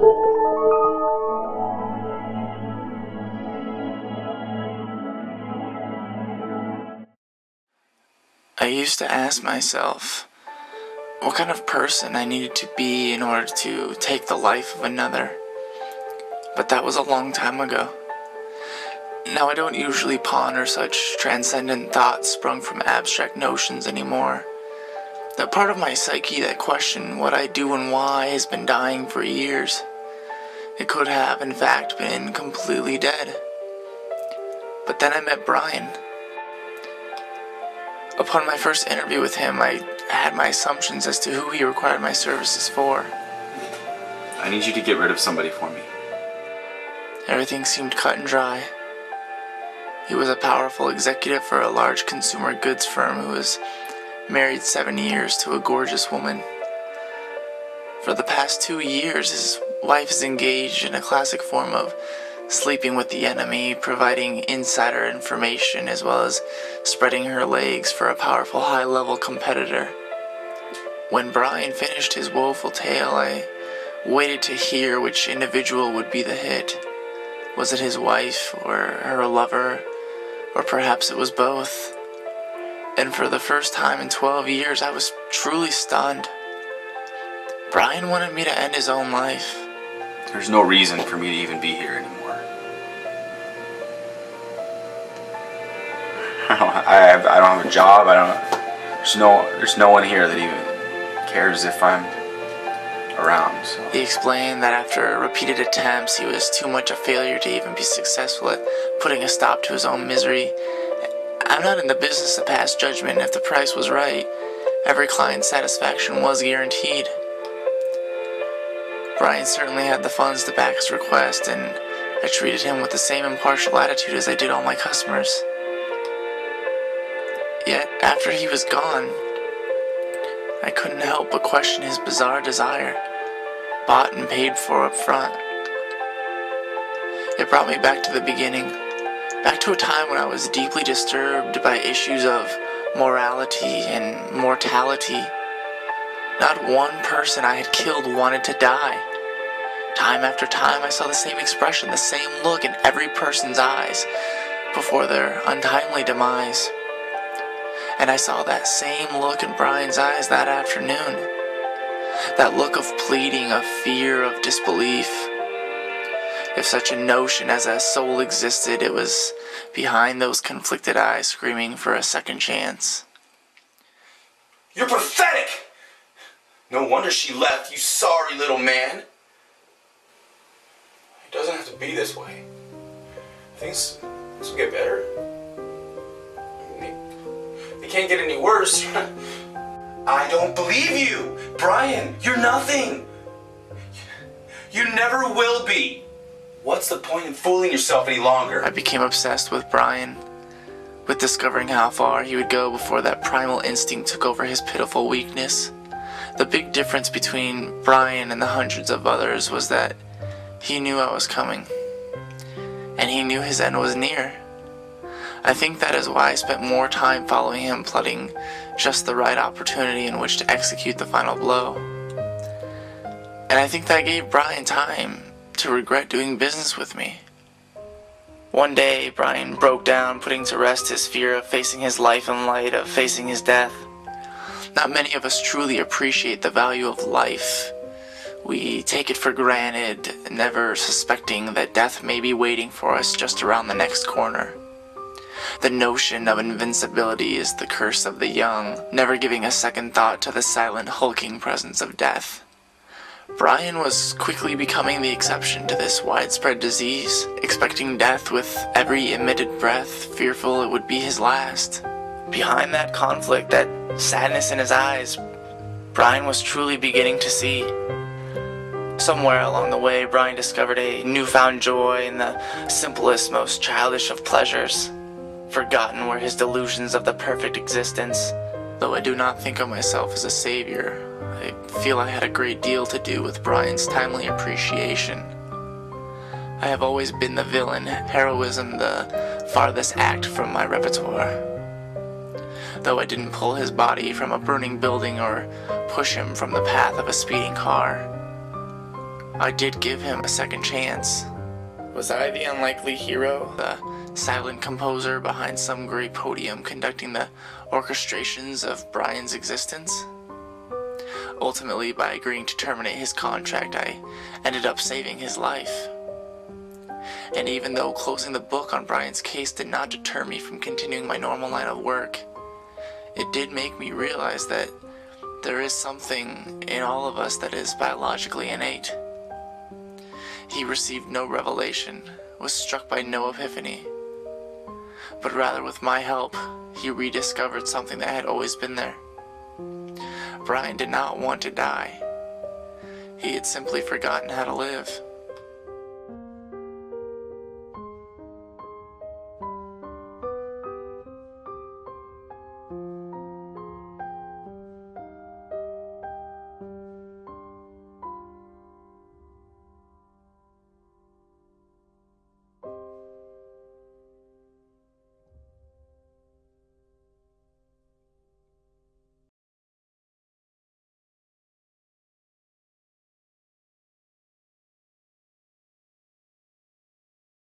I used to ask myself what kind of person I needed to be in order to take the life of another. But that was a long time ago. Now I don't usually ponder such transcendent thoughts sprung from abstract notions anymore. That part of my psyche that questioned what I do and why has been dying for years. It could have, in fact, been completely dead. But then I met Brian. Upon my first interview with him, I had my assumptions as to who he required my services for. I need you to get rid of somebody for me. Everything seemed cut and dry. He was a powerful executive for a large consumer goods firm who was married 7 years to a gorgeous woman. For the past 2 years, his wife is engaged in a classic form of sleeping with the enemy, providing insider information as well as spreading her legs for a powerful high-level competitor. When Brian finished his woeful tale, I waited to hear which individual would be the hit. Was it his wife or her lover, or perhaps it was both? And for the first time in 12 years, I was truly stunned. Brian wanted me to end his own life. There's no reason for me to even be here anymore. I don't have a job. There's no one here that even cares if I'm around. So. He explained that after repeated attempts, he was too much a failure to even be successful at putting a stop to his own misery. I'm not in the business to pass judgment. If the price was right, every client's satisfaction was guaranteed. Brian certainly had the funds to back his request, and I treated him with the same impartial attitude as I did all my customers. Yet, after he was gone, I couldn't help but question his bizarre desire, bought and paid for up front. It brought me back to the beginning, back to a time when I was deeply disturbed by issues of morality and mortality. Not one person I had killed wanted to die. Time after time, I saw the same expression, the same look in every person's eyes before their untimely demise. And I saw that same look in Brian's eyes that afternoon. That look of pleading, of fear, of disbelief. If such a notion as a soul existed, it was behind those conflicted eyes screaming for a second chance. You're pathetic! No wonder she left, you sorry little man. It doesn't have to be this way. Things will get better. They can't get any worse. I don't believe you! Brian, you're nothing! You never will be! What's the point in fooling yourself any longer? I became obsessed with Brian, with discovering how far he would go before that primal instinct took over his pitiful weakness. The big difference between Brian and the hundreds of others was that he knew I was coming, and he knew his end was near. I think that is why I spent more time following him, plotting just the right opportunity in which to execute the final blow. And I think that gave Brian time to regret doing business with me. One day, Brian broke down, putting to rest his fear of facing his life in light of facing his death. Not many of us truly appreciate the value of life. We take it for granted, never suspecting that death may be waiting for us just around the next corner. The notion of invincibility is the curse of the young, never giving a second thought to the silent, hulking presence of death. Brian was quickly becoming the exception to this widespread disease, expecting death with every emitted breath, fearful it would be his last. Behind that conflict, that sadness in his eyes, Brian was truly beginning to see. Somewhere along the way, Brian discovered a newfound joy in the simplest, most childish of pleasures. Forgotten were his delusions of the perfect existence. Though I do not think of myself as a savior, I feel I had a great deal to do with Brian's timely appreciation. I have always been the villain, heroism the farthest act from my repertoire. Though I didn't pull his body from a burning building or push him from the path of a speeding car. I did give him a second chance. Was I the unlikely hero? The silent composer behind some great podium conducting the orchestrations of Brian's existence? Ultimately, by agreeing to terminate his contract, I ended up saving his life. And even though closing the book on Brian's case did not deter me from continuing my normal line of work, it did make me realize that there is something in all of us that is biologically innate. He received no revelation, was struck by no epiphany, but rather with my help, he rediscovered something that had always been there. Brian did not want to die. He had simply forgotten how to live.